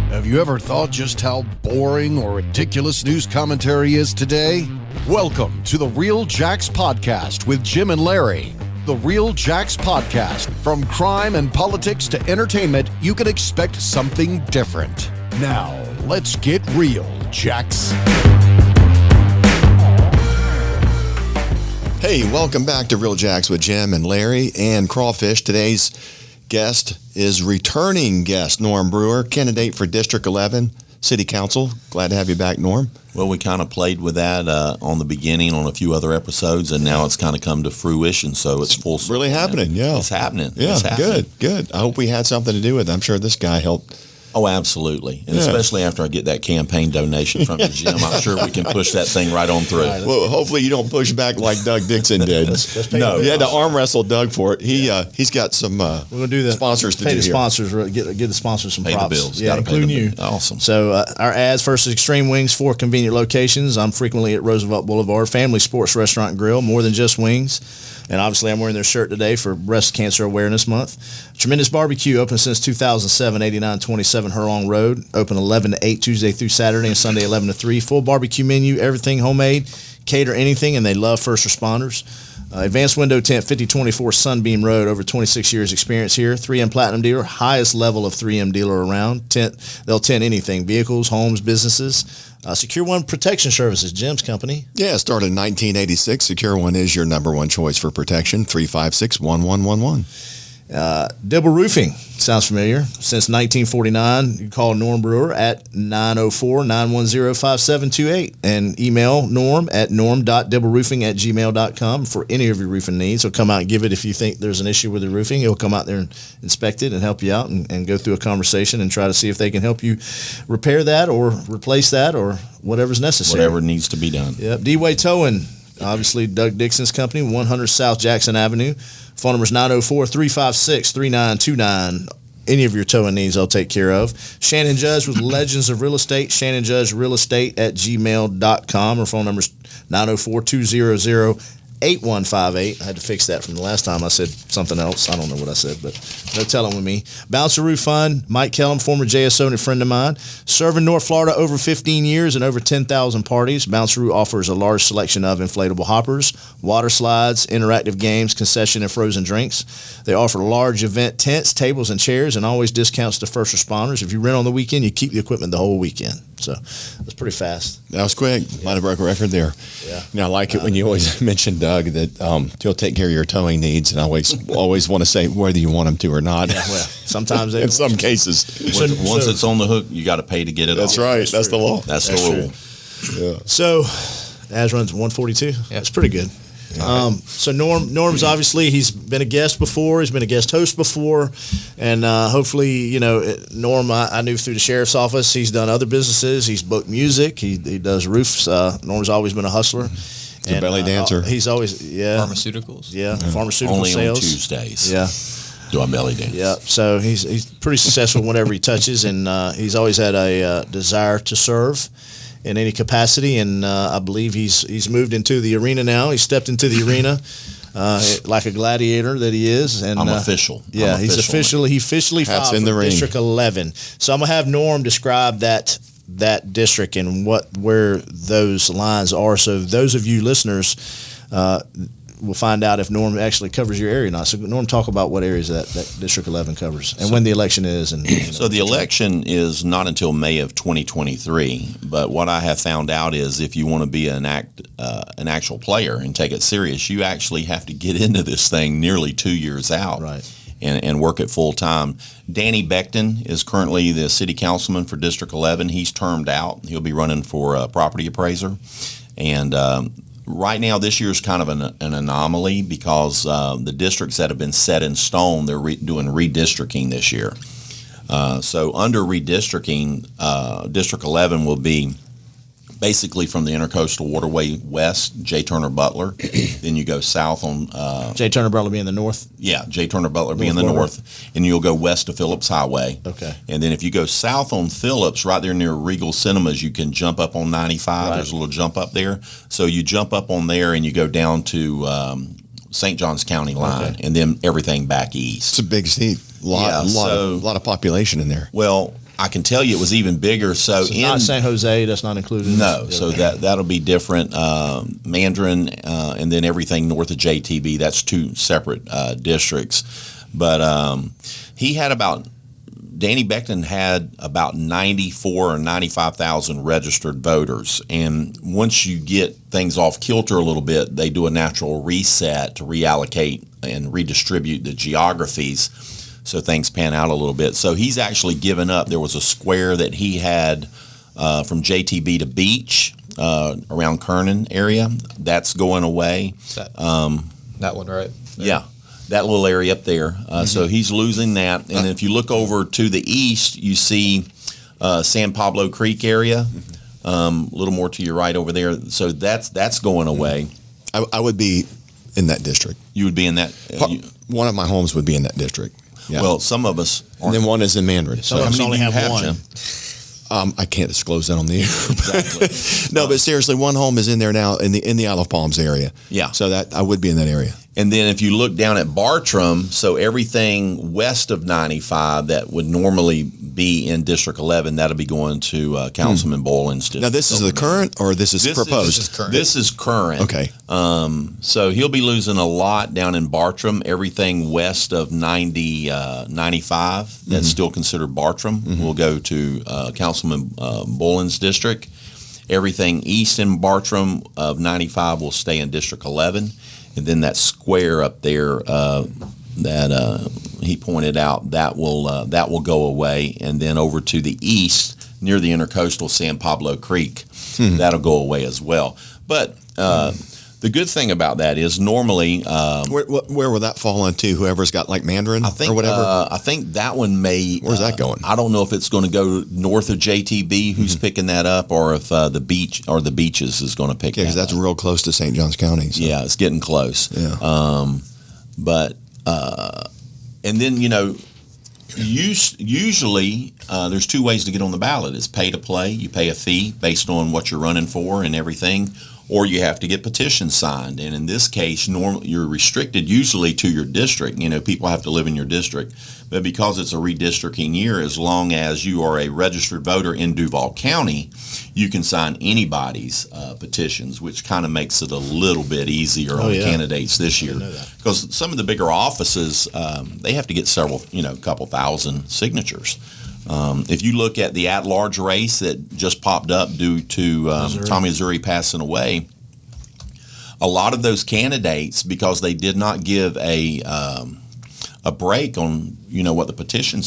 Have you ever thought just how boring or ridiculous news commentary is today? Welcome to the Real Jacks Podcast with Jim and Larry. The Real Jacks Podcast. From crime and politics to entertainment, you can expect something different. Now, let's get real, Jacks. Hey, welcome back to Real Jacks with Jim and Larry and Crawfish. Today's guest is returning guest Norm Brewer, candidate for District 11 City Council. Glad to have you back, Norm. Well, we kind of played with that on the beginning on a few other episodes, and now it's kind of come to fruition, so it's full circle. Really happening, yeah. It's happening. Yeah, it's happening. Good. I hope we had something to do with it. I'm sure this guy helped. Oh, absolutely. And especially after I get that campaign donation from you, Jim, I'm sure we can push that thing right on through. Well, hopefully you don't push back like Doug Dixon did. No, you had to arm wrestle Doug for it. He's got some we're gonna do the sponsors to pay do the here. sponsors, give the sponsors some Pay props. the bills. Yeah, Gotta pay including you. Awesome. So our ads: first is Extreme Wings, 4 convenient locations. I'm frequently at Roosevelt Boulevard. Family Sports Restaurant and Grill, more than just wings. And obviously, I'm wearing their shirt today for Breast Cancer Awareness Month. Tremendous Barbecue, open since 2007, 8927 Hurlong Road. Open 11 to 8 Tuesday through Saturday and Sunday 11 to 3. Full barbecue menu, everything homemade, cater anything, and they love first responders. Advanced Window Tent, 5024 Sunbeam Road, over 26 years experience here. 3M Platinum dealer, highest level of 3M dealer around. They'll tent anything, vehicles, homes, businesses. Secure One Protection Services, Jim's company. Yeah, started in 1986. Secure One is your number one choice for protection. 356-1111. Dibble Roofing, sounds familiar. Since 1949, you call Norm Brewer at 904-910-5728 and email Norm at norm.dibbleroofing@gmail.com for any of your roofing needs. He'll come out and give it if you think there's an issue with the roofing. He'll come out there and inspect it and help you out and go through a conversation and try to see if they can help you repair that or replace that or whatever's necessary. Whatever needs to be done. Yep. D-Way Towing, obviously Doug Dixon's company, 100 South Jackson Avenue. Phone number is 904-356-3929. Any of your towing needs I'll take care of. Shannon Judge with Legends of Real Estate, Shannon Judge Real Estate at gmail.com. Our phone number is 904-200-8158. I had to fix that from the last time I said something else. I don't know what I said, but no telling with me. Bouncer Roof Fund, Mike Kellum, former JSO and a friend of mine. Serving North Florida over 15 years and over 10,000 parties. Bouncer Roof offers a large selection of inflatable hoppers, water slides, interactive games, concession, and frozen drinks. They offer large event tents, tables, and chairs, and always discounts to first responders. If you rent on the weekend, you keep the equipment the whole weekend. So that's pretty fast. That was quick. Might have broke a record there. Yeah. Now, I like it when you always mention, Doug, that you'll take care of your towing needs, and I always want to say whether you want them to or not. Yeah, well, sometimes they in some cases. Once it's on the hook, you got to pay to get it That's off. right. That's the law. That's the rule. Yeah. So, ads runs 142. Yeah, it's pretty good. So Norm's obviously, he's been a guest before. He's been a guest host before, and hopefully, Norm, I knew through the sheriff's office. He's done other businesses. He's booked music. He does roofs. Norm's always been a hustler. He's a belly dancer. He's always Pharmaceuticals. Yeah, pharmaceutical Only sales. on Tuesdays. Yeah. Do I belly dance? Yeah, so he's pretty successful whenever he touches, and he's always had a desire to serve in any capacity, and I believe he's moved into the arena now. He stepped into the arena like a gladiator that he is. And I'm official. Yeah, he officially Hats filed in for the ring. District 11. So I'm gonna have Norm describe that district and where those lines are. So those of you listeners will find out if Norm actually covers your area or not. So Norm, talk about what areas that District 11 covers and when the election is. And So the election is not until May of 2023. But what I have found out is if you want to be an actual player and take it serious, you actually have to get into this thing nearly 2 years out. Right. And work it full time. Danny Beckton is currently the city councilman for District 11. He's termed out. He'll be running for property appraiser. And right now, this year's kind of an anomaly because the districts that have been set in stone, they're doing redistricting this year. So under redistricting, District 11 will be basically from the Intercoastal Waterway west, J. Turner Butler. Then you go south on... J. Turner Butler being the north? Yeah, J. Turner Butler being the north. And you'll go west to Phillips Highway. Okay. And then if you go south on Phillips, right there near Regal Cinemas, you can jump up on 95. Right. There's a little jump up there. So you jump up on there and you go down to St. Johns County line, and then everything back east. It's a big seat. A lot of population in there. Well, I can tell you it was even bigger. So in not San Jose, that's not included. No, so that'll be different. Mandarin, and then everything north of JTB. That's two separate districts. But Danny Beckton had about 94 or 95,000 registered voters. And once you get things off kilter a little bit, they do a natural reset to reallocate and redistribute the geographies so things pan out a little bit. So he's actually given up. There was a square that he had from JTB to Beach around Kernan area. That's going away. That one, right? Yeah. That little area up there. So he's losing that. And if you look over to the east, you see San Pablo Creek area, a little more to your right over there. So that's going away. I would be in that district. You would be in that? One of my homes would be in that district. Yeah. Well, some of us aren't. And then one is in Mandarin. Some of us only have one. Jim? I can't disclose that on the air. Exactly. No, but seriously, one home is in there now in the Isle of Palms area. Yeah. So that I would be in that area. And then if you look down at Bartram, so everything west of 95 that would normally be in District 11, that'll be going to Councilman Boland's district. Now, this is the current or this is proposed? This is current. Okay. So he'll be losing a lot down in Bartram. Everything west of 95 that's still considered Bartram will go to Councilman Boland's district. Everything east in Bartram of 95 will stay in District 11. And then that square up there that he pointed out, that will go away. And then over to the east, near the intercoastal San Pablo Creek, that'll go away as well. But the good thing about that is normally where will that fall into? Whoever's got like Mandarin or whatever? I think that one may. Where's that going? I don't know if it's going to go north of JTB, who's picking that up, or if the beach or the beaches is going to pick that up. Yeah, because that's real close to St. Johns County. So. Yeah, it's getting close. Yeah. And then, usually there's two ways to get on the ballot. It's pay to play. You pay a fee based on what you're running for and everything, or you have to get petitions signed. And in this case, normally you're restricted usually to your district. People have to live in your district. But because it's a redistricting year, as long as you are a registered voter in Duval County, you can sign anybody's petitions, which kind of makes it a little bit easier on the candidates this year. Because some of the bigger offices, they have to get several, couple thousand signatures. If you look at the at-large race that just popped up due to Tommy Azzurri passing away, a lot of those candidates, because they did not give a break on what the petition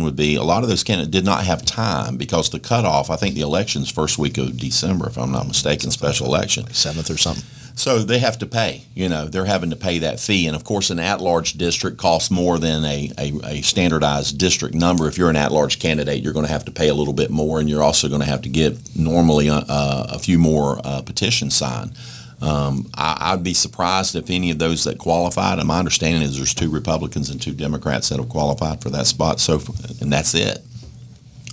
would be, a lot of those candidates did not have time because the cutoff, I think the election's first week of December, if I'm not mistaken, special election. 7th or something. So they have to pay, they're having to pay that fee. And of course, an at-large district costs more than a standardized district number. If you're an at-large candidate, you're going to have to pay a little bit more, and you're also going to have to get normally a few more petitions signed. I'd be surprised if any of those that qualified, and my understanding is there's 2 Republicans and 2 Democrats that have qualified for that spot, and that's it.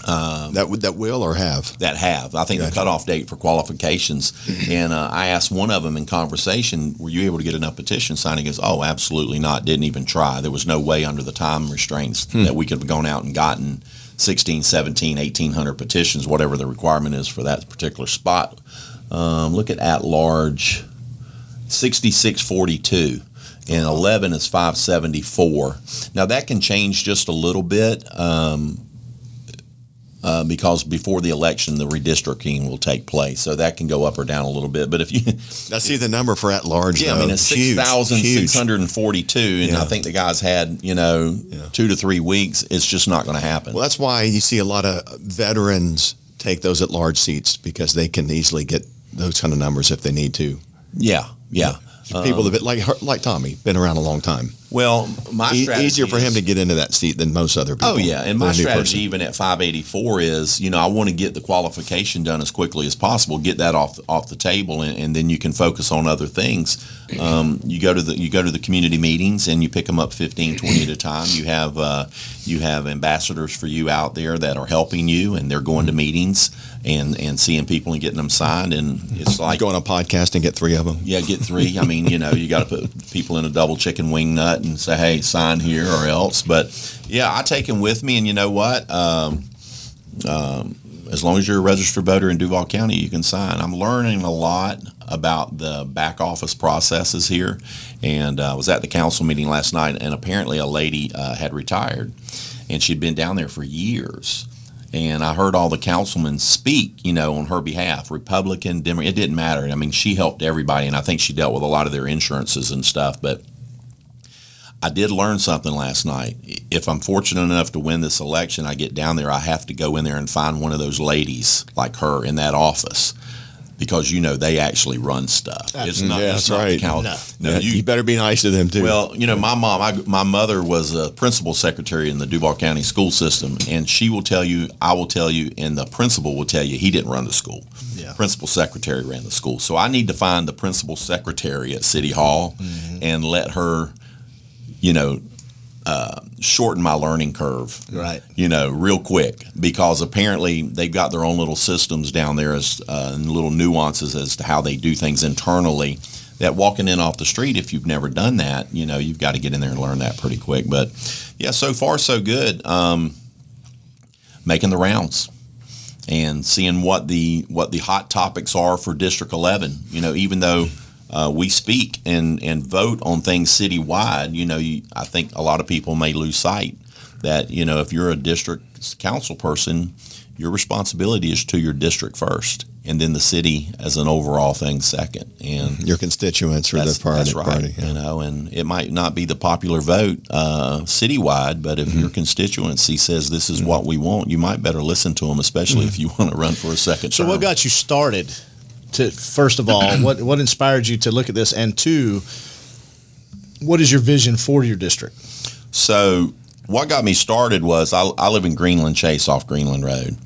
That will or have? That have. I think the cutoff date for qualifications, and I asked one of them in conversation, were you able to get enough petition signed? He goes, oh, absolutely not, didn't even try. There was no way under the time restraints that we could have gone out and gotten 16, 17, 1,800 petitions, whatever the requirement is for that particular spot. Look at large, 6642, and 11 is 574. Now that can change just a little bit because before the election, the redistricting will take place, so that can go up or down a little bit. But if you, I see the number for at large. Yeah, though. I mean it's 6,642, and I think the guys had 2 to 3 weeks. It's just not going to happen. Well, that's why you see a lot of veterans take those at large seats because they can easily get those kind of numbers if they need to. Yeah. People that like Tommy, been around a long time. Well, my strategy easier for him to get into that seat than most other people. Oh yeah, and my strategy even at 584 is, I want to get the qualification done as quickly as possible, get that off the table, and then you can focus on other things. You go to the community meetings and you pick them up 15, 20 at a time. You have ambassadors for you out there that are helping you, and they're going to meetings and seeing people and getting them signed, and it's like go on a podcast and get 3 of them. Yeah, get 3. I mean, you got to put people in a double chicken wing nut that and say, hey, sign here or else. But yeah, I take them with me, and you know what? As long as you're a registered voter in Duval County, you can sign. I'm learning a lot about the back office processes here, and I was at the council meeting last night, and apparently a lady had retired, and she'd been down there for years. And I heard all the councilmen speak, on her behalf, Republican, Democrat, it didn't matter. I mean, she helped everybody, and I think she dealt with a lot of their insurances and stuff. But I did learn something last night. If I'm fortunate enough to win this election, I get down there, I have to go in there and find one of those ladies like her in that office. Because they actually run stuff. It's not. Yeah, it's that's not right. the council. No, you better be nice to them too. Well, my mother was a principal secretary in the Duval County school system, and she will tell you, I will tell you, and the principal will tell you he didn't run the school. Yeah. Principal secretary ran the school. So I need to find the principal secretary at City Hall and let her, shorten my learning curve, Right. Real quick, because apparently they've got their own little systems down there and little nuances as to how they do things internally that walking in off the street, if you've never done that, you've got to get in there and learn that pretty quick. But yeah, so far so good. Making the rounds and seeing what the hot topics are for District 11, even though we speak and vote on things citywide. I think a lot of people may lose sight that, if you're a district council person, your responsibility is to your district first, and then the city as an overall thing second. And your constituents are the that's right. party. Yeah. And it might not be the popular vote citywide, but if your constituency says this is what we want, you might better listen to them, especially if you want to run for a second So term. what got you started? First of all, what inspired you to look at this, and two, what is your vision for your district? So what got me started was I live in Greenland Chase off Greenland Road,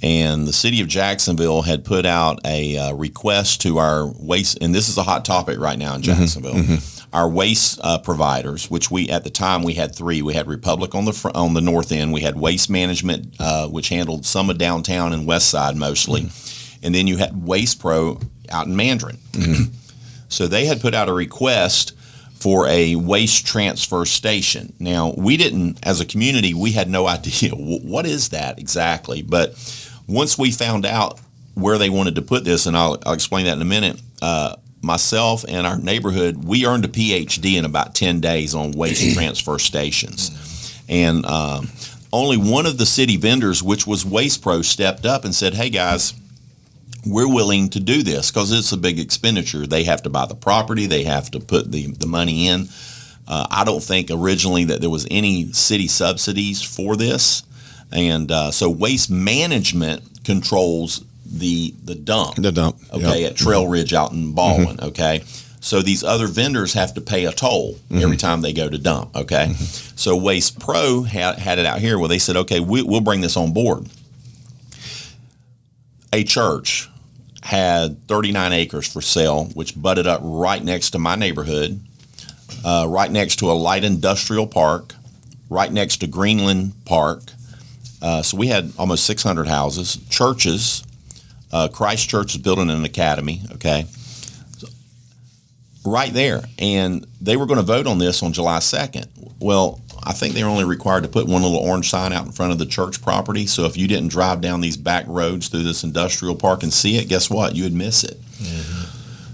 and the city of Jacksonville had put out a request to our waste, and this is a hot topic right now in Jacksonville. Our waste providers, which at the time we had three. We had Republic on the north end. We had Waste Management, which handled some of downtown and west side mostly. And then you had Waste Pro out in Mandarin. So they had put out a request for a waste transfer station. Now, we didn't, as a community, we had no idea what is that exactly. But once we found out where they wanted to put this, and I'll explain that in a minute, myself and our neighborhood, we earned a PhD in about 10 days on waste transfer stations. And only one of the city vendors, which was Waste Pro, stepped up and said, hey, guys, we're willing to do this because it's a big expenditure. They have to buy the property. They have to put the money in. I don't think originally that there was any city subsidies for this. And so Waste Management controls the dump. The dump. Okay, Yep. at Trail Ridge out in Baldwin, okay? So these other vendors have to pay a toll every time they go to dump, okay? So Waste Pro had it out here where they said, okay, we'll bring this on board. A church had 39 acres for sale, which butted up right next to my neighborhood, right next to a light industrial park, right next to Greenland Park. So we had almost 600 houses, churches. Christ Church is building an academy, okay, right there. And they were going to vote on this on July 2nd. Well, I think they're only required to put one little orange sign out in front of the church property. So if you didn't drive down these back roads through this industrial park and see it, guess what? You would miss it.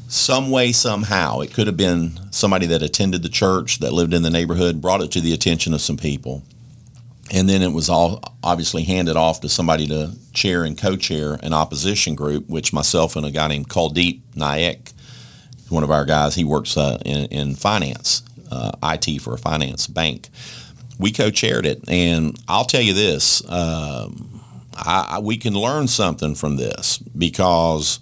Some way, somehow. It could have been somebody that attended the church, that lived in the neighborhood, brought it to the attention of some people. And then it was all obviously handed off to somebody to chair and co-chair an opposition group, which myself and a guy named Kuldeep Nayak, one of our guys, he works in finance, IT for a finance bank. We co-chaired it, and I'll tell you this, we can learn something from this because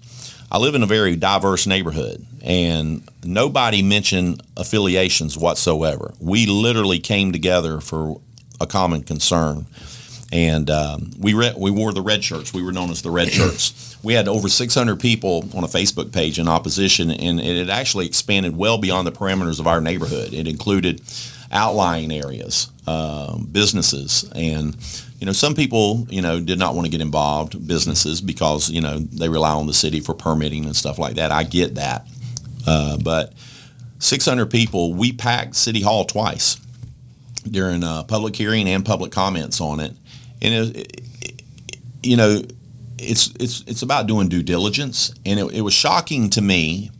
I live in a very diverse neighborhood, and nobody mentioned affiliations whatsoever. We literally came together for a common concern, and we wore the red shirts. We were known as the red shirts. We had over 600 people on a Facebook page in opposition, and it had actually expanded well beyond the parameters of our neighborhood. It included outlying areas, businesses, and some people did not want to get involved, businesses, because they rely on the city for permitting and stuff like that. I get that, but 600 people. We packed City Hall twice during public hearing and public comments on it. And it's about doing due diligence. And it was shocking to me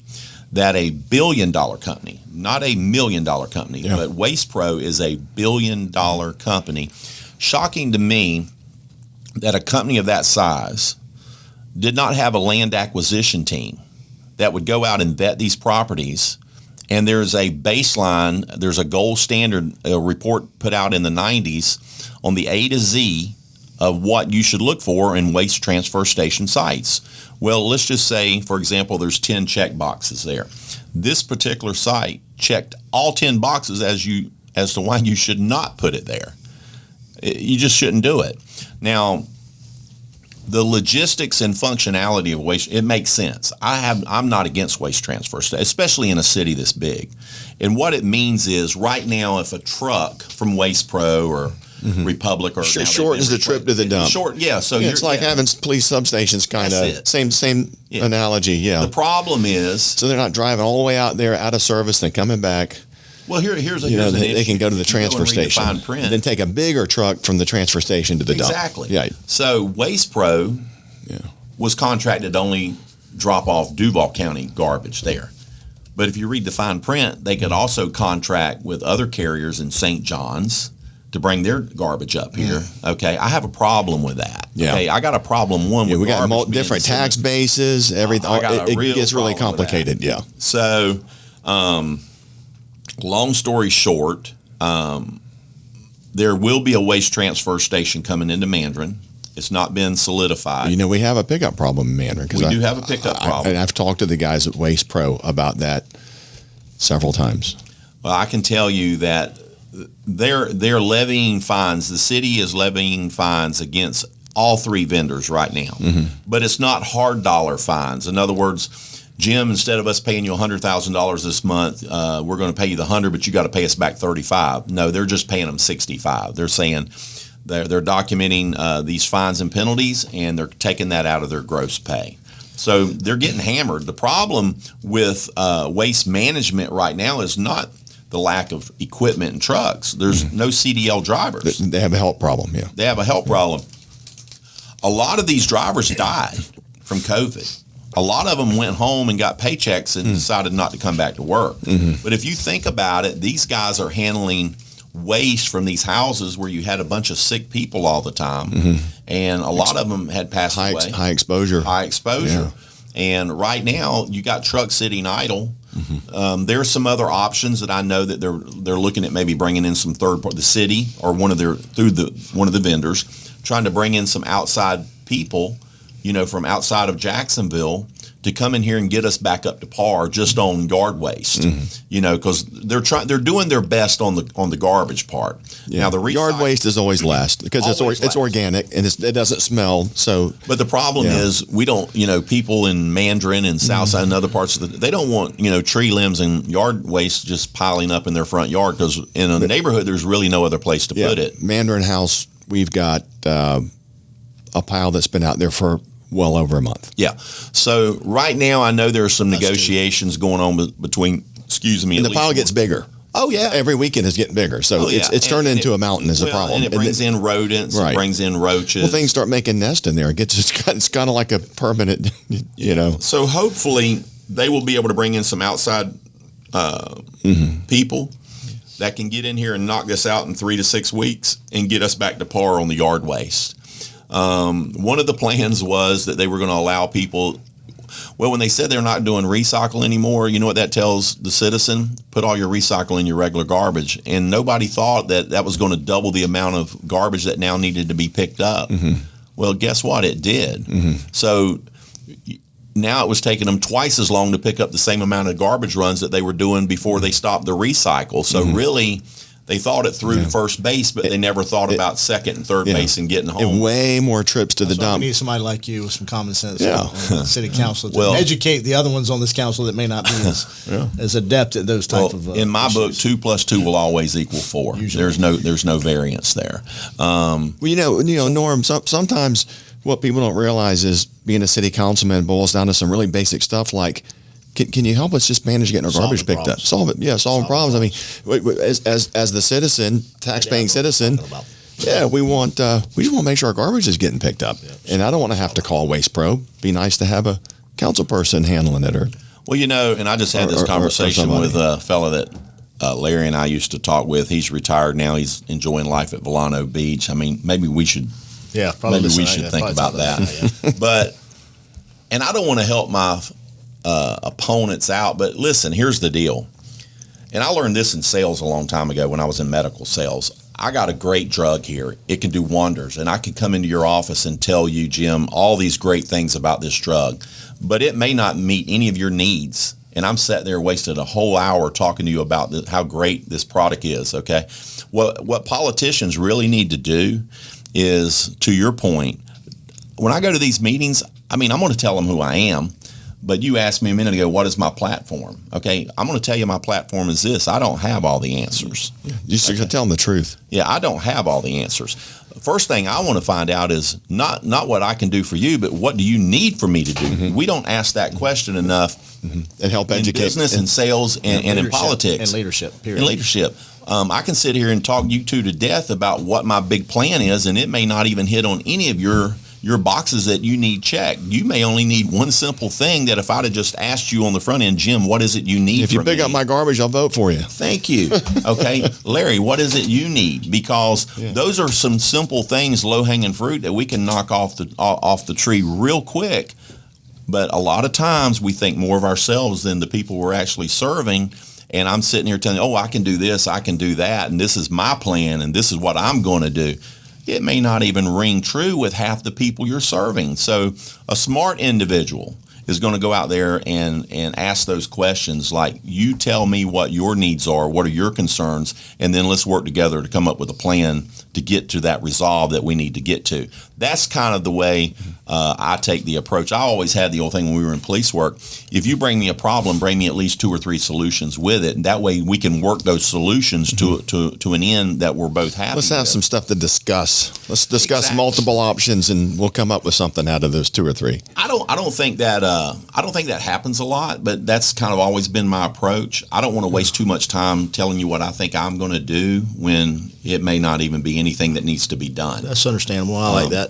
that a $1 billion company, not a $1 million company, but Waste Pro is a $1 billion company. Shocking to me that a company of that size did not have a land acquisition team that would go out and vet these properties. And there's a baseline, there's a gold standard report put out in the 90s on the A to Z of what you should look for in waste transfer station sites. Well, let's just say, for example, there's 10 check boxes there. This particular site checked all 10 boxes as to why you should not put it there. You just shouldn't do it. Now, the logistics and functionality of waste, it makes sense. I'm not against waste transfer, especially in a city this big. And what it means is right now, if a truck from Waste Pro or Republic or shortens the trip to the dump. So it's like having police substations, kind of same analogy. Yeah. The problem is, so they're not driving all the way out there out of service and coming back. Well, here's they can go to the transfer station, fine print. Then take a bigger truck from the transfer station to the dump. Exactly. Yeah. So Waste Pro was contracted to only drop off Duval County garbage there. But if you read the fine print, they could also contract with other carriers in St. John's to bring their garbage up here. Okay, I have a problem with that. Yeah. Okay, I got a problem with we got different tax bases, everything. It gets really complicated. Yeah. So, long story short, there will be a waste transfer station coming into Mandarin. It's not been solidified. We have a pickup problem in Mandarin. We do have a pickup problem. And I've talked to the guys at Waste Pro about that several times. Well, I can tell you that they're levying fines. The city is levying fines against all three vendors right now. But it's not hard dollar fines. In other words, Jim, instead of us paying you $100,000 this month, we're going to pay you the 100, but you got to pay us back 35. No, they're just paying them 65. They're saying they're documenting these fines and penalties, and they're taking that out of their gross pay. So they're getting hammered. The problem with waste management right now is not the lack of equipment and trucks. There's no CDL drivers. They have a health problem, yeah. They have a health problem. A lot of these drivers died from COVID. A lot of them went home and got paychecks and decided not to come back to work. But if you think about it, these guys are handling waste from these houses where you had a bunch of sick people all the time. And a lot of them had passed away. High exposure. Yeah. And right now, you got trucks sitting idle. There's some other options that I know that they're looking at, maybe bringing in some third party, the city or one of the vendors, trying to bring in some outside people, from outside of Jacksonville to come in here and get us back up to par just on yard waste. Because they're doing their best on the garbage part. Yeah. Now the yard waste is always last because it's organic and it doesn't smell. So, but the problem is we don't. People in Mandarin and Southside and other parts of they don't want tree limbs and yard waste just piling up in their front yard because in a neighborhood there's really no other place to put it. Mandarin House, we've got a pile that's been out there for well over a month. Yeah. So right now, I know there are some negotiations going on between. Excuse me. And the pile gets bigger. Oh yeah. Every weekend is getting bigger, so it's turned into a mountain as a problem. And it brings in rodents. Right. It brings in roaches. Well, things start making nests in there. It's kind of like a permanent. So hopefully they will be able to bring in some outside people that can get in here and knock this out in 3 to 6 weeks and get us back to par on the yard waste. One of the plans was that they were going to allow people. Well, when they said they're not doing recycle anymore, you know what that tells the citizen? Put all your recycle in your regular garbage. And nobody thought that was going to double the amount of garbage that now needed to be picked up. Well, guess what? It did. So now it was taking them twice as long to pick up the same amount of garbage runs that they were doing before they stopped the recycle. So really, they thought it through first base, but they never thought about second and third base and getting home. And way more trips to the dump. We need somebody like you with some common sense in the city council to educate the other ones on this council that may not be as adept at those type of in my book, 2 + 2 will always equal 4. Usually. There's no variance there. Norm, sometimes what people don't realize is being a city councilman boils down to some really basic stuff like Can you help us just manage getting our garbage Solving picked up? problems. Solving problems. I mean, as the citizen, tax-paying citizen, we want we just want to make sure our garbage is getting picked up, and I don't want to have to call Waste Pro. Be nice to have a council person handling it, or well, and I just had this conversation with a fella that Larry and I used to talk with. He's retired now. He's enjoying life at Volano Beach. I mean, maybe we should. Yeah, probably. Maybe we should think about that. But, and I don't want to help my opponents out, but listen, here's the deal. And I learned this in sales a long time ago when I was in medical sales. I got a great drug here. It can do wonders. And I could come into your office and tell you, Jim, all these great things about this drug, but it may not meet any of your needs. And I'm sitting there wasted a whole hour talking to you about how great this product is, okay? What politicians really need to do is, to your point, when I go to these meetings, I mean, I'm going to tell them who I am. But you asked me a minute ago, what is my platform? Okay, I'm going to tell you my platform is this. I don't have all the answers. You should tell them the truth. Yeah, I don't have all the answers. First thing I want to find out is not what I can do for you, but what do you need for me to do? Mm-hmm. We don't ask that question enough. Mm-hmm. And help educate. In business and sales and in politics. And leadership, period. And leadership. I can sit here and talk you two to death about what my big plan is, and it may not even hit on any of your boxes that you need checked. You may only need one simple thing that if I'd have just asked you on the front end, Jim, what is it you need If you from pick me? up my garbage, I'll vote for you. Thank you. Okay. Larry, what is it you need? Because those are some simple things, low-hanging fruit that we can knock off the tree real quick. But a lot of times we think more of ourselves than the people we're actually serving. And I'm sitting here telling you, I can do this, I can do that, and this is my plan, and this is what I'm going to do. It may not even ring true with half the people you're serving. So a smart individual is going to go out there and ask those questions like, you tell me what your needs are, what are your concerns, and then let's work together to come up with a plan to get to that resolve that we need to get to. That's kind of the way I take the approach. I always had the old thing when we were in police work. If you bring me a problem, bring me at least 2 or 3 solutions with it. And that way we can work those solutions to an end that we're both happy Let's have with. some stuff to discuss. Let's discuss Exactly. multiple options, and we'll come up with something out of those 2 or 3. I don't think that happens a lot, but that's kind of always been my approach. I don't want to waste too much time telling you what I think I'm going to do when it may not even be anything that needs to be done. That's understandable. I like that.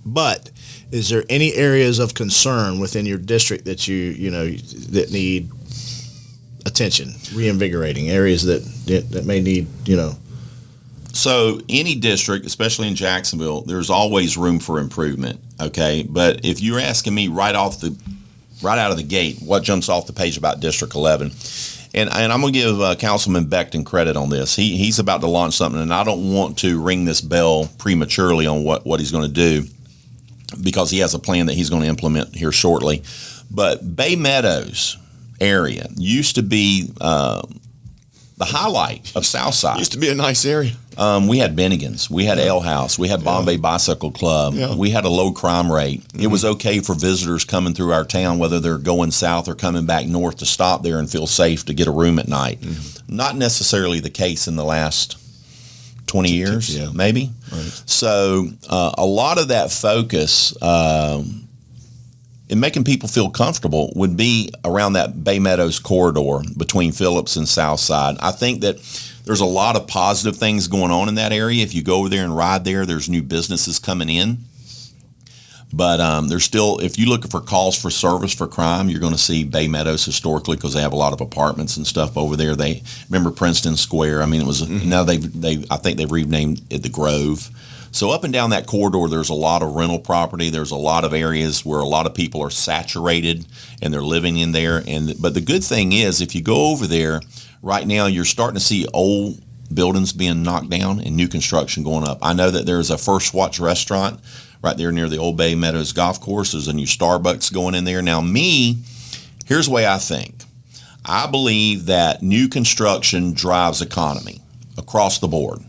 But is there any areas of concern within your district that that need attention, reinvigorating areas that may need So any district, especially in Jacksonville, there's always room for improvement. Okay, but if you're asking me right out of the gate, what jumps off the page about District 11? And I'm going to give Councilman Becton credit on this. He's about to launch something, and I don't want to ring this bell prematurely on what he's going to do because he has a plan that he's going to implement here shortly. But Bay Meadows area used to be the highlight of Southside. Used to be a nice area. We had Bennigan's, we had Ale House, we had Bombay Bicycle Club, we had a low crime rate. It was okay for visitors coming through our town, whether they're going south or coming back north, to stop there and feel safe to get a room at night. Not necessarily the case in the last 20 years, maybe. Right. So a lot of that focus in making people feel comfortable would be around that Bay Meadows corridor between Phillips and Southside. I think that there's a lot of positive things going on in that area. If you go over there and ride there, there's new businesses coming in. But there's still, if you're looking for calls for service for crime, you're going to see Bay Meadows historically because they have a lot of apartments and stuff over there. They remember Princeton Square. I mean, it was now I think they've renamed it the Grove. So up and down that corridor, there's a lot of rental property. There's a lot of areas where a lot of people are saturated and they're living in there. But the good thing is, if you go over there right now, you're starting to see old buildings being knocked down and new construction going up. I know that there's a First Watch restaurant right there near the Old Bay Meadows Golf Course. There's a new Starbucks going in there. Now, here's the way I think. I believe that new construction drives economy across the board,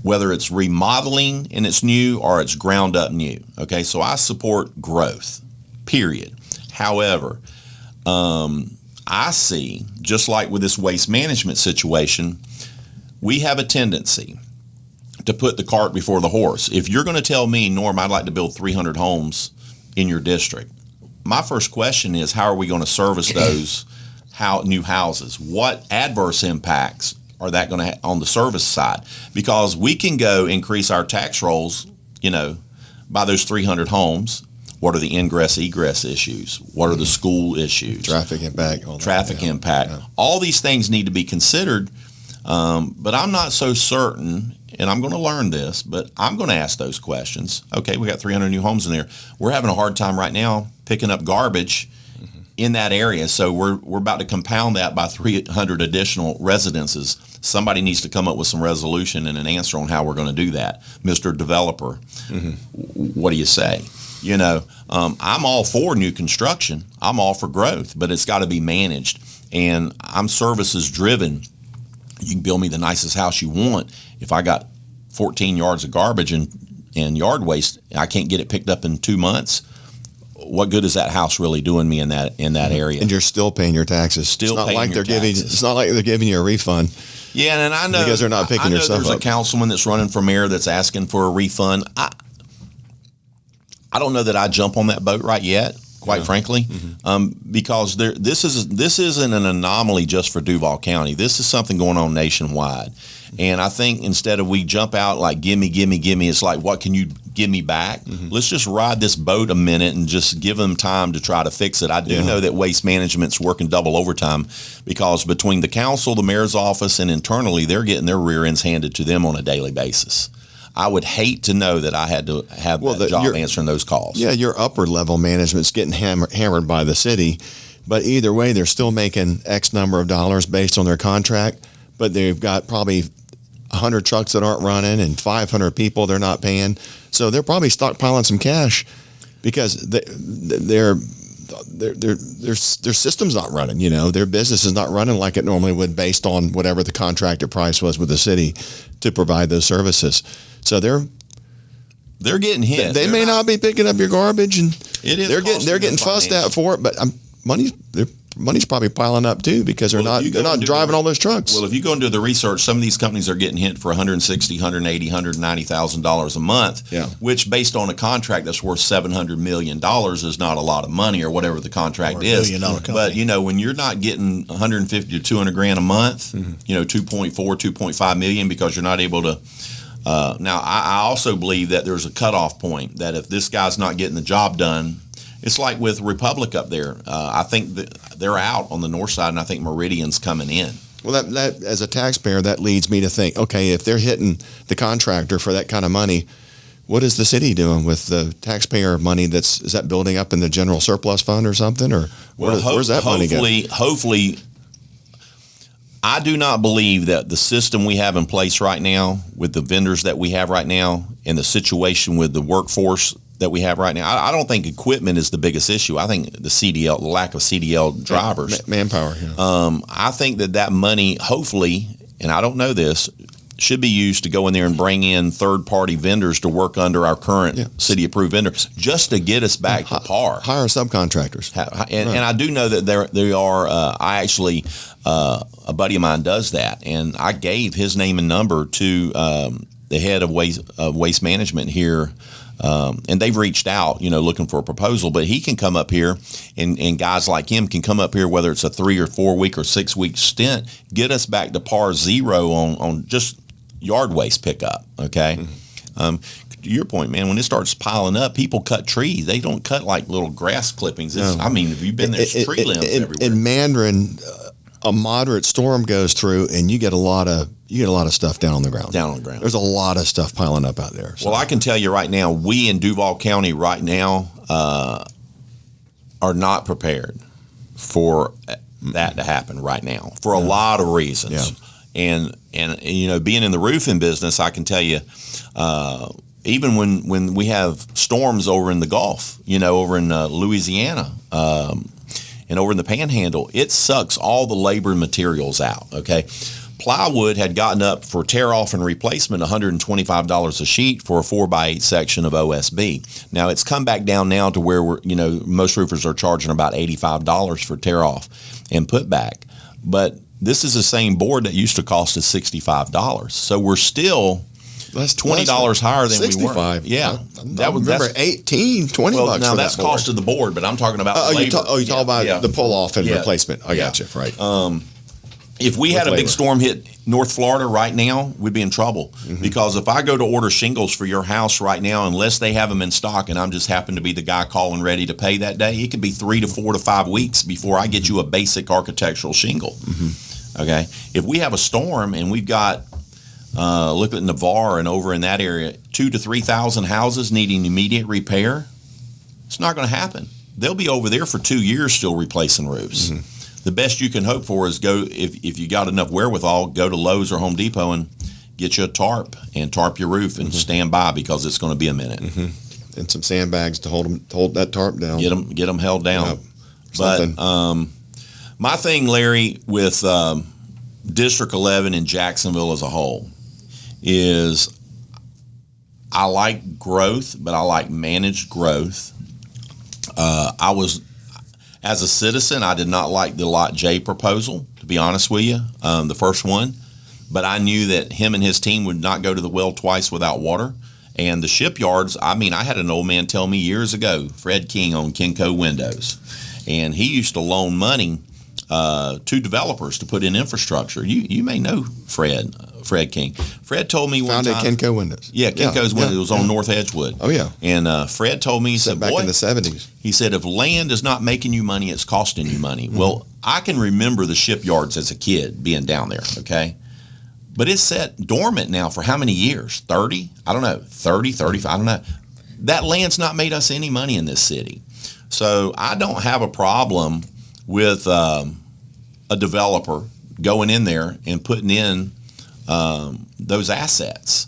whether it's remodeling and it's new or it's ground up new. Okay, so I support growth, period. However, I see, just like with this waste management situation, we have a tendency to put the cart before the horse. If you're going to tell me, Norm, I'd like to build 300 homes in your district, my first question is, how are we going to service those new houses? What adverse impacts are that going to have on the service side? Because we can go increase our tax rolls, by those 300 homes. What are the ingress egress issues? What are the school issues? Traffic impact. Impact. Yeah. All these things need to be considered, but I'm not so certain, and I'm going to learn this, but I'm going to ask those questions. Okay, we got 300 new homes in there. We're having a hard time right now picking up garbage in that area, so we're about to compound that by 300 additional residences. Somebody needs to come up with some resolution and an answer on how we're going to do that. Mr. Developer, what do you say? I'm all for new construction. I'm all for growth, but it's got to be managed. And I'm services driven. You can build me the nicest house you want. If I got 14 yards of garbage and yard waste, I can't get it picked up in 2 months. What good is that house really doing me in that area? And you're still paying your taxes. It's not like they're giving you a refund. Yeah, and I know because they're not picking your stuff up. There's a councilman that's running for mayor that's asking for a refund. I don't know that I jump on that boat right yet, quite frankly, because this isn't an anomaly just for Duval County. This is something going on nationwide. And I think instead of we jump out like, gimme, it's like, what can you give me back? Let's just ride this boat a minute and just give them time to try to fix it. I do know that waste management's working double overtime, because between the council, the mayor's office, and internally, they're getting their rear ends handed to them on a daily basis. I would hate to know that I had to have that job answering those calls. Yeah, your upper level management's getting hammered by the city, but either way, they're still making X number of dollars based on their contract, but they've got probably 100 trucks that aren't running and 500 people they're not paying. So they're probably stockpiling some cash because their system's not running. Their business is not running like it normally would based on whatever the contracted price was with the city to provide those services. So they're getting hit. They may not be picking up your garbage, and they're getting fussed at for it. But money's probably piling up too, because they're not driving all those trucks. Well, if you go into the research, some of these companies are getting hit for $160,000, $180,000, $190,000 a month. Yeah. Which, based on a contract that's worth $700 million, is not a lot of money, or whatever the contract is. $1 billion company. But when you're not getting 150 to 200 grand a month, 2.4, 2.5 million, because you're not able to. Now, I also believe that there's a cutoff point, that if this guy's not getting the job done, it's like with Republic up there. I think that they're out on the north side, and I think Meridian's coming in. Well, that as a taxpayer, that leads me to think, okay, if they're hitting the contractor for that kind of money, what is the city doing with the taxpayer money? Is that building up in the general surplus fund or something, or where's that money going? Hopefully, I do not believe that the system we have in place right now, with the vendors that we have right now, and the situation with the workforce that we have right now, I don't think equipment is the biggest issue. I think the lack of CDL drivers, manpower. Yeah. I think that money, hopefully, and I don't know this, should be used to go in there and bring in third-party vendors to work under our current city-approved vendors, just to get us back to par. Hire subcontractors. And I do know that they are. I actually, a buddy of mine does that, and I gave his name and number to the head of waste management here. And they've reached out, looking for a proposal, but he can come up here, and guys like him can come up here, whether it's a 3 or 4 week or 6 week stint, get us back to par zero on just yard waste pickup. Okay. To your point, man, when it starts piling up, people cut trees. They don't cut like little grass clippings. I mean, have you been there? Tree limbs everywhere. In Mandarin, a moderate storm goes through, and you get a lot of stuff down on the ground. There's a lot of stuff piling up out there. So. Well, I can tell you right now, we in Duval County right now are not prepared for that to happen right now, for a lot of reasons. Yeah. And being in the roofing business, I can tell you, even when we have storms over in the Gulf, over in Louisiana, and over in the Panhandle, it sucks all the labor and materials out. Okay. Plywood had gotten up for tear off and replacement $125 a sheet for a 4x8 section of OSB. Now it's come back down now to where most roofers are charging about $85 for tear off and put back. But this is the same board that used to cost us $65. So we're still That's $20 higher than we were. 65. Yeah, I remember 18, 20 well, bucks now for that's that board. cost of the board, but I'm talking about the labor. You talk about the pull off and Yeah. replacement. I Yeah. got you. Right. If we had a labor. big storm hit North Florida right now, we'd be in trouble. Because if I go to order shingles for your house right now, unless they have them in stock and I'm just happen to be the guy calling ready to pay that day, it could be 3 to 4 to 5 weeks before I get you a basic architectural shingle. Okay. If we have a storm and we've got, look at Navarre and over in that area, 2,000 to 3,000 houses needing immediate repair, it's not going to happen. They'll be over there for 2 years still replacing roofs. The best you can hope for is go, if you got enough wherewithal, go to Lowe's or Home Depot and get you a tarp and tarp your roof and stand by, because it's going to be a minute. And some sandbags to hold that tarp down. Get them held down. Yep. But Something. my thing, Larry, with District 11 in Jacksonville as a whole is I like growth, but I like managed growth. As a citizen, I did not like the Lot J proposal, to be honest with you, the first one. But I knew that him and his team would not go to the well twice without water. And the shipyards, I had an old man tell me years ago, Fred King on Kinco Windows, and he used to loan money to developers to put in infrastructure. You may know Fred King. Fred told me one Founded time. Kinco Windows. Yeah, Kinko's Windows was on North Edgewood. Oh, yeah. And Fred told me, he said, Back boy, in the 70s. he said, if land is not making you money, it's costing you money. Well, I can remember the shipyards as a kid being down there, okay? But it's set dormant now for how many years? 30? I don't know. 30, 35, I don't know. That land's not made us any money in this city. So I don't have a problem with a developer going in there and putting in those assets.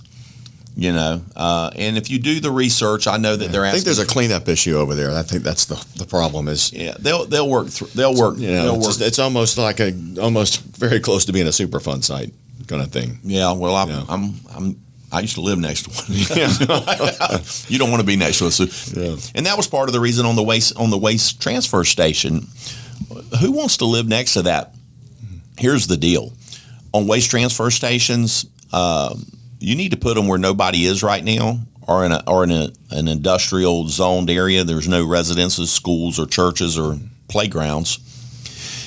And if you do the research, I know that they're asking. I think there's a cleanup issue over there. I think that's the problem is. Yeah, they'll work through. They'll work. They'll work. It's almost like almost very close to being a Superfund site kind of thing. Yeah, well, I used to live next to one. You don't want to be next to us. And that was part of the reason on the waste transfer station. Who wants to live next to that? Here's the deal: on waste transfer stations, you need to put them where nobody is right now, or in an industrial zoned area. There's no residences, schools, or churches, or playgrounds.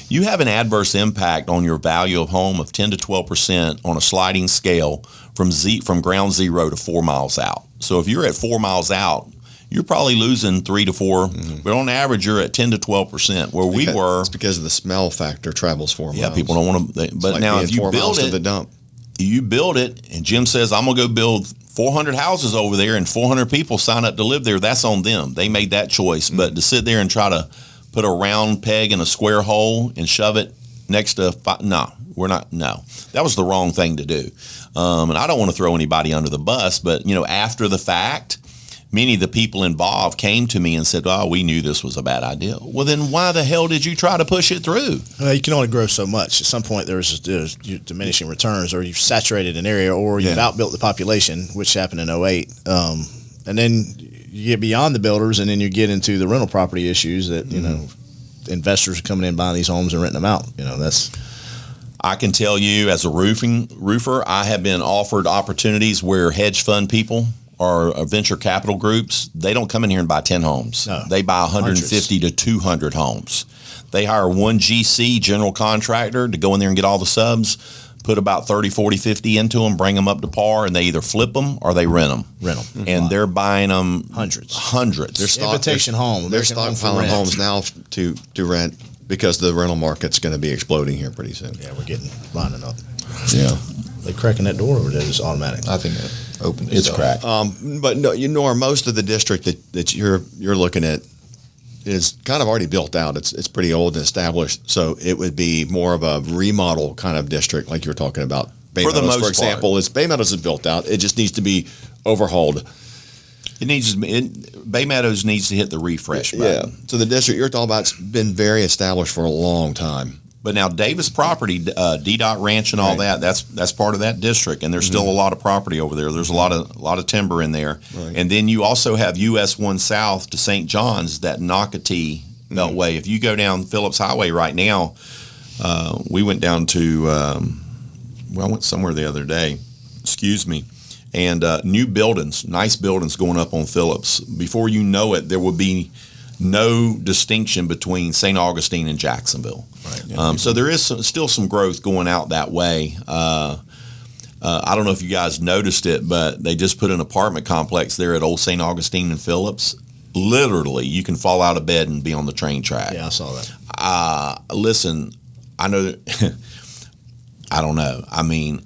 You have an adverse impact on your value of home of 10 to 12% on a sliding scale from ground zero to 4 miles out. So if you're at 4 miles out, you're probably losing 3 to 4, but on average, you're at 10 to 12%. Where we were, it's because of the smell factor travels 4 miles. Yeah, people don't want to. But like now, if you build to it, the dump. you build it, and Jim says, I'm going to go build 400 houses over there, and 400 people sign up to live there. That's on them. They made that choice. But to sit there and try to put a round peg in a square hole and shove it next to no, we're not. No, that was the wrong thing to do. And I don't want to throw anybody under the bus, but after the fact, many of the people involved came to me and said, "Oh, we knew this was a bad idea." Well, then why the hell did you try to push it through? You can only grow so much. At some point, there's diminishing returns, or you've saturated an area, or you've outbuilt the population, which happened in 2008. And then you get beyond the builders, and then you get into the rental property issues that investors are coming in, buying these homes and renting them out. That's. I can tell you, as a roofer, I have been offered opportunities where hedge fund people or venture capital groups, they don't come in here and buy 10 homes. No. They buy 150 to 200 homes. They hire one GC, general contractor, to go in there and get all the subs, put about 30, 40, 50 into them, bring them up to par, and they either flip them or they rent them. And they're buying them hundreds. They're Invitation home. They're stockpiling homes now to rent because the rental market's going to be exploding here pretty soon. Yeah, we're getting lining up. Yeah. They cracking that door over there is automatic. I think it opened It's itself. cracked. But no, most of the district that you're looking at is kind of already built out. It's pretty old and established, so it would be more of a remodel kind of district, like you were talking about. Bay For the Meadows, most for example, part. Bay Meadows is built out. It just needs to be overhauled. Bay Meadows needs to hit the refresh button. Yeah. So the district you're talking about's been very established for a long time. But now Davis property, D-Dot Ranch and all that, that's part of that district, and there's still a lot of property over there. There's a lot of timber in there. Right. And then you also have US 1 South to St. John's, that Nocatee Beltway. If you go down Phillips Highway right now, we went down to, I went somewhere the other day, and new buildings, nice buildings going up on Phillips. Before you know it, there will be no distinction between St. Augustine and Jacksonville. Right. So there is still some growth going out that way. I don't know if you guys noticed it, but they just put an apartment complex there at Old St. Augustine and Phillips. Literally, you can fall out of bed and be on the train track. Yeah, I saw that. Listen, I know that, I don't know. I mean,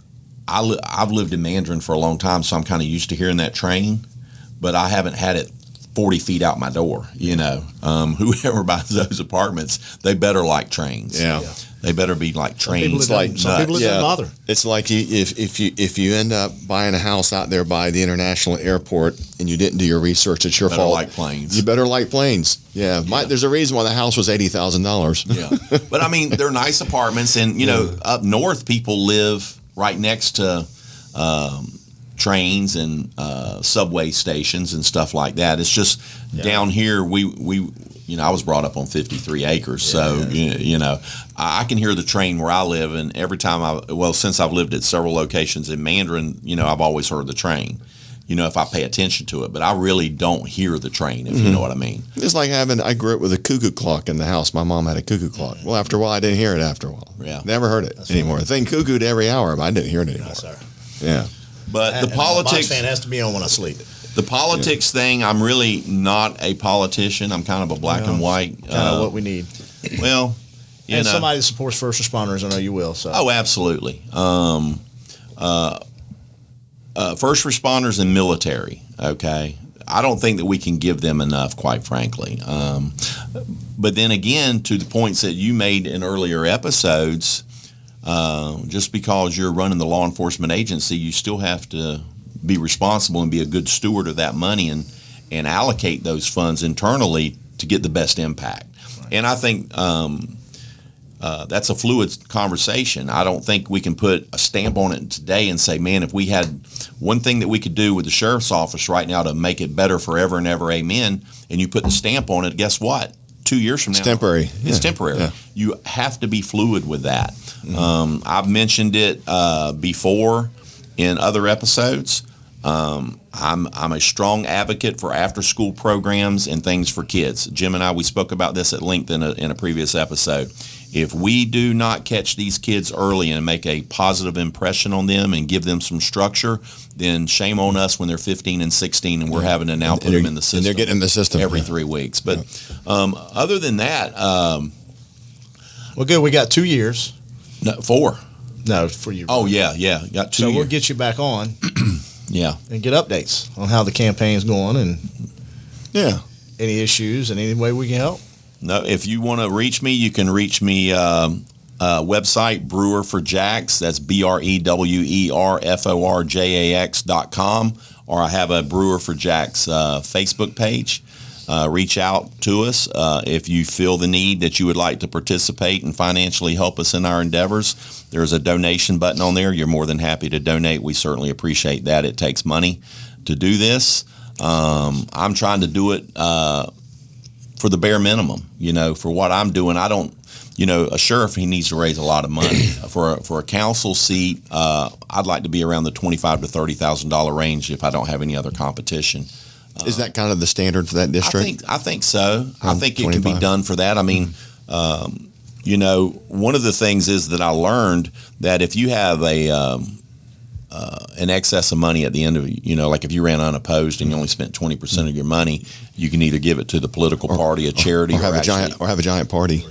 I've lived in Mandarin for a long time, so I'm kind of used to hearing that train, but I haven't had it 40 feet out my door. Whoever buys those apartments, they better like trains. Yeah. They better be like trains. Some people it doesn't bother. It's like if you end up buying a house out there by the international airport and you didn't do your research, it's your Better fault. like planes. You better like planes. Yeah. There's a reason why the house was $80,000. Yeah. But I mean, they're nice apartments, and up north, people live right next to trains and subway stations and stuff like that. It's just down here we I was brought up on 53 acres, so I can hear the train where I live, and every time since I've lived at several locations in Mandarin, I've always heard the train. If I pay attention to it, but I really don't hear the train, if you know what I mean. It's like I grew up with a cuckoo clock in the house. My mom had a cuckoo clock. Well, after a while, I didn't hear it after a while. Yeah. Never heard it anymore. The thing cuckooed every hour, but I didn't hear it anymore. No, sir. Yeah. But the politics fan has to be on when I sleep. The politics thing, I'm really not a politician. I'm kind of a black and white. Kind of what we need. Well, and somebody that supports first responders, I know you will. So. Oh, absolutely. First responders and military, okay? I don't think that we can give them enough, quite frankly. But then again, to the points that you made in earlier episodes, just because you're running the law enforcement agency, you still have to be responsible and be a good steward of that money and allocate those funds internally to get the best impact. Right. And I think that's a fluid conversation. I don't think we can put a stamp on it today and say, man, if we had one thing that we could do with the sheriff's office right now to make it better forever and ever, amen, and you put the stamp on it, guess what? 2 years from now, it's temporary. It's temporary. Yeah. You have to be fluid with that. Mm-hmm. I've mentioned it before in other episodes. I'm a strong advocate for after-school programs and things for kids. Jim and I, we spoke about this at length in a previous episode. If we do not catch these kids early and make a positive impression on them and give them some structure, then shame on us when they're 15 and 16 and we're having to now put them in the system. And they're getting in the system every 3 weeks. But other than that, well, good. We got 2 years. No, 4. No, for you. Oh yeah. Got 2 So years. we'll get you back on. Yeah. And get updates on how the campaign's going and any issues and any way we can help. No, if you want to reach me, you can reach me website Brewer for Jax. That's BREWERFORJAX.com, or I have a Brewer for Jax Facebook page. Reach out to us if you feel the need that you would like to participate and financially help us in our endeavors. There's a donation button on there. You're more than happy to donate. We certainly appreciate that. It takes money to do this. I'm trying to do it for the bare minimum. For what I'm doing, I don't. A sheriff, he needs to raise a lot of money for a council seat. I'd like to be around the $25,000 to $30,000 range if I don't have any other competition. Is that kind of the standard for that district? I think so. I think it can be done for that. I mean, one of the things is that I learned that if you have an excess of money at the end of like if you ran unopposed and you only spent 20% of your money, you can either give it to the political party, a charity, or have a giant party.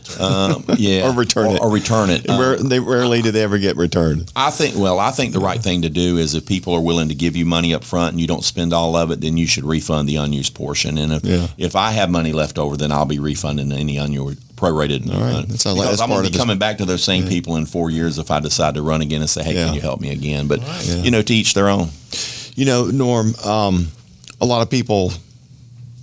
Yeah, or return it. Or return it. They rarely do they ever get returned. I think the right thing to do is if people are willing to give you money up front and you don't spend all of it, then you should refund the unused portion. And if I have money left over, then I'll be refunding any unused prorated. All right. That sounds like that's I'm going part to be of coming back to those same people in 4 years if I decide to run again and say, hey, can you help me again? But, to each their own. Norm, a lot of people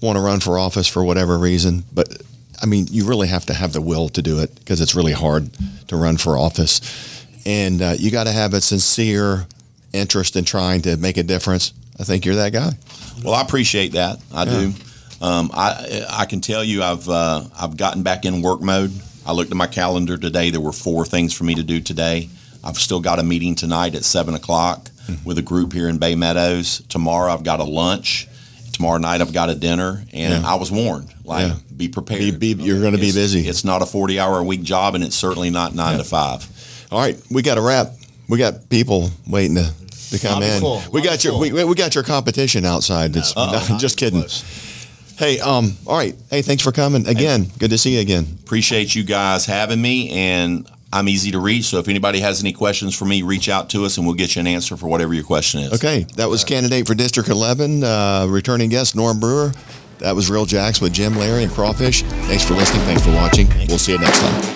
want to run for office for whatever reason, but, I mean, you really have to have the will to do it because it's really hard to run for office. And you got to have a sincere interest in trying to make a difference. I think you're that guy. Well, I appreciate that. I do. I can tell you I've gotten back in work mode. I looked at my calendar today. There were 4 things for me to do today. I've still got a meeting tonight at 7 o'clock. with a group here in Bay Meadows. Tomorrow I've got a lunch. Tomorrow night I've got a dinner, and I was warned, be prepared. You're going to be busy. It's not a 40-hour-a-week job, and it's certainly not 9 to 5. All right, we got to wrap. We got people waiting to come in. We got your competition outside. Just kidding. Hey, all right. Hey, thanks for coming again. Good to see you again. Appreciate you guys having me, and I'm easy to reach. So if anybody has any questions for me, reach out to us, and we'll get you an answer for whatever your question is. Okay, that was candidate for District 11, returning guest Norm Brewer. That was Real Jacks with Jim, Larry, and Crawfish. Thanks for listening. Thanks for watching. We'll see you next time.